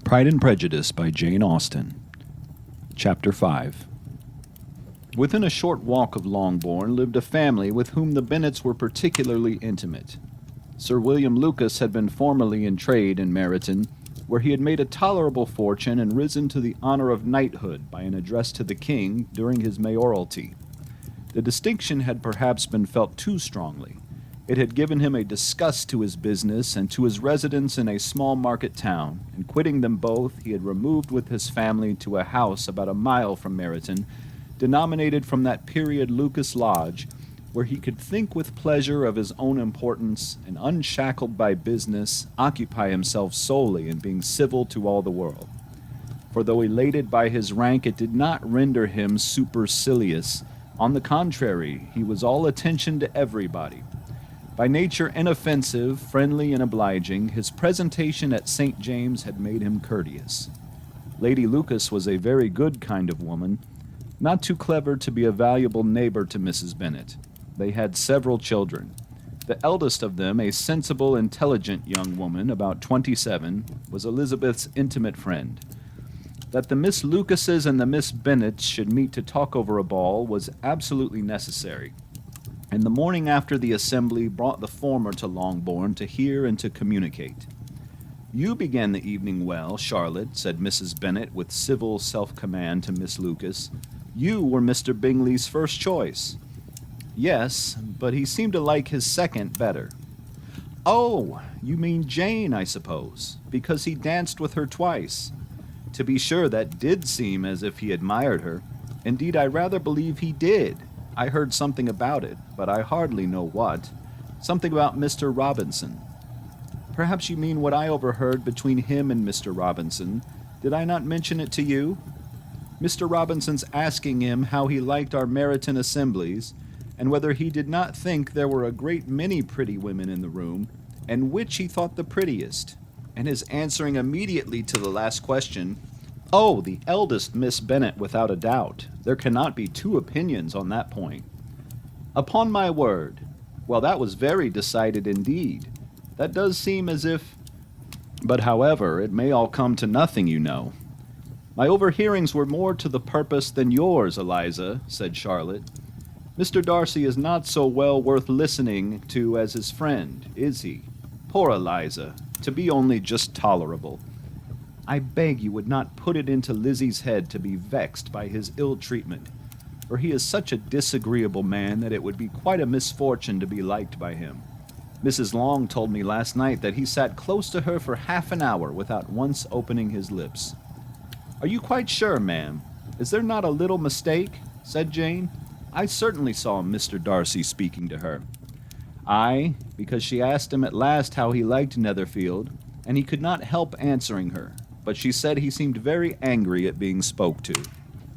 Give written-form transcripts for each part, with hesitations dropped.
Pride and Prejudice by Jane Austen. Chapter 5. Within a short walk of Longbourn lived a family with whom the Bennets were particularly intimate. Sir William Lucas had been formerly in trade in Meryton, where he had made a tolerable fortune and risen to the honor of knighthood by an address to the king during his mayoralty. The distinction had perhaps been felt too strongly. It had given him a disgust to his business and to his residence in a small market town, and quitting them both, he had removed with his family to a house about a mile from Meryton, denominated from that period Lucas Lodge, where he could think with pleasure of his own importance, and unshackled by business, occupy himself solely in being civil to all the world. For though elated by his rank, it did not render him supercilious. On the contrary, he was all attention to everybody. By nature inoffensive, friendly, and obliging, his presentation at St. James had made him courteous. Lady Lucas was a very good kind of woman, not too clever to be a valuable neighbor to Mrs. Bennet. They had several children. The eldest of them, a sensible, intelligent young woman, about 27, was Elizabeth's intimate friend. That the Miss Lucases and the Miss Bennets should meet to talk over a ball was absolutely necessary, and the morning after the assembly brought the former to Longbourn to hear and to communicate. "You began the evening well, Charlotte," said Mrs. Bennet with civil self-command to Miss Lucas. "You were Mr. Bingley's first choice." "Yes, but he seemed to like his second better." "Oh, you mean Jane, I suppose, because he danced with her twice." "To be sure, that did seem as if he admired her. Indeed, I rather believe he did. I heard something about it, but I hardly know what. Something about Mr. Robinson." "Perhaps you mean what I overheard between him and Mr. Robinson. Did I not mention it to you? Mr. Robinson's asking him how he liked our Meryton assemblies, and whether he did not think there were a great many pretty women in the room, and which he thought the prettiest, and his answering immediately to the last question, 'Oh, the eldest Miss Bennet, without a doubt. There cannot be two opinions on that point.' Upon my word. Well, that was very decided indeed. That does seem as if... But however, it may all come to nothing, you know." "My overhearings were more to the purpose than yours, Eliza," said Charlotte. "Mr. Darcy is not so well worth listening to as his friend, is he? Poor Eliza, to be only just tolerable. I beg you would not put it into Lizzie's head to be vexed by his ill treatment, for he is such a disagreeable man that it would be quite a misfortune to be liked by him. Mrs. Long told me last night that he sat close to her for half an hour without once opening his lips." "Are you quite sure, ma'am? Is there not a little mistake?" said Jane. "I certainly saw Mr. Darcy speaking to her." "Aye, because she asked him at last how he liked Netherfield, and he could not help answering her, but she said he seemed very angry at being spoke to."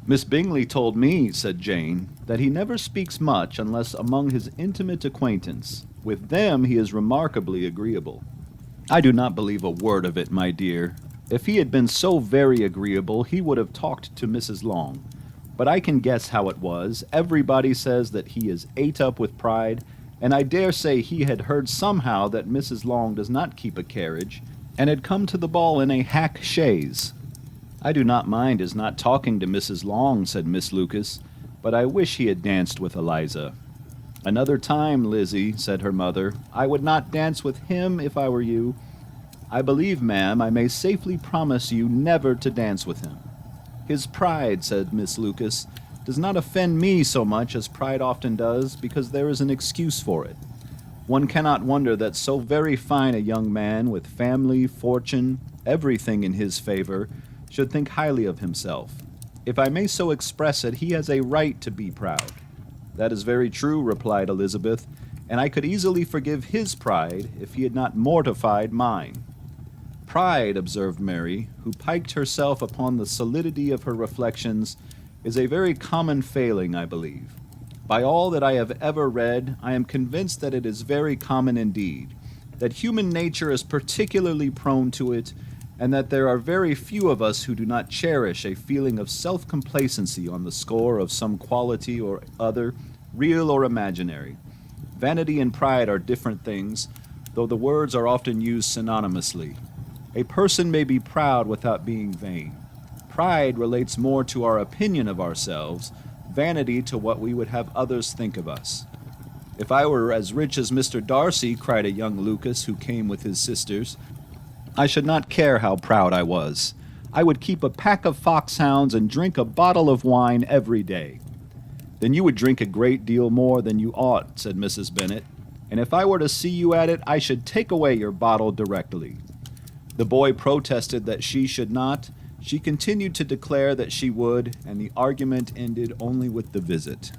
"Miss Bingley told me," said Jane, "that he never speaks much unless among his intimate acquaintance. With them he is remarkably agreeable." "I do not believe a word of it, my dear. If he had been so very agreeable, he would have talked to Mrs. Long. But I can guess how it was. Everybody says that he is ate up with pride, and I dare say he had heard somehow that Mrs. Long does not keep a carriage, and had come to the ball in a hack chaise." "I do not mind his not talking to Mrs. Long," said Miss Lucas, "but I wish he had danced with Eliza." "Another time, Lizzie," said her mother. "I would not dance with him if I were you. I believe, ma'am, I may safely promise you never to dance with him." "His pride," said Miss Lucas, "does not offend me so much as pride often does, because there is an excuse for it. One cannot wonder that so very fine a young man, with family, fortune, everything in his favor, should think highly of himself. If I may so express it, he has a right to be proud." "That is very true," replied Elizabeth, "and I could easily forgive his pride if he had not mortified mine." "Pride," observed Mary, who piked herself upon the solidity of her reflections, "is a very common failing, I believe. By all that I have ever read, I am convinced that it is very common indeed, that human nature is particularly prone to it, and that there are very few of us who do not cherish a feeling of self-complacency on the score of some quality or other, real or imaginary. Vanity and pride are different things, though the words are often used synonymously. A person may be proud without being vain. Pride relates more to our opinion of ourselves, vanity to what we would have others think of us. If I were as rich as Mr. Darcy, cried a young Lucas who came with his sisters, I should not care how proud I was. I would keep a pack of foxhounds and drink a bottle of wine every day. Then you would drink a great deal more than you ought, said Mrs. Bennet, and if I were to see you at it, I should take away your bottle directly. The boy protested that she should not. She continued to declare that she would, and the argument ended only with the visit.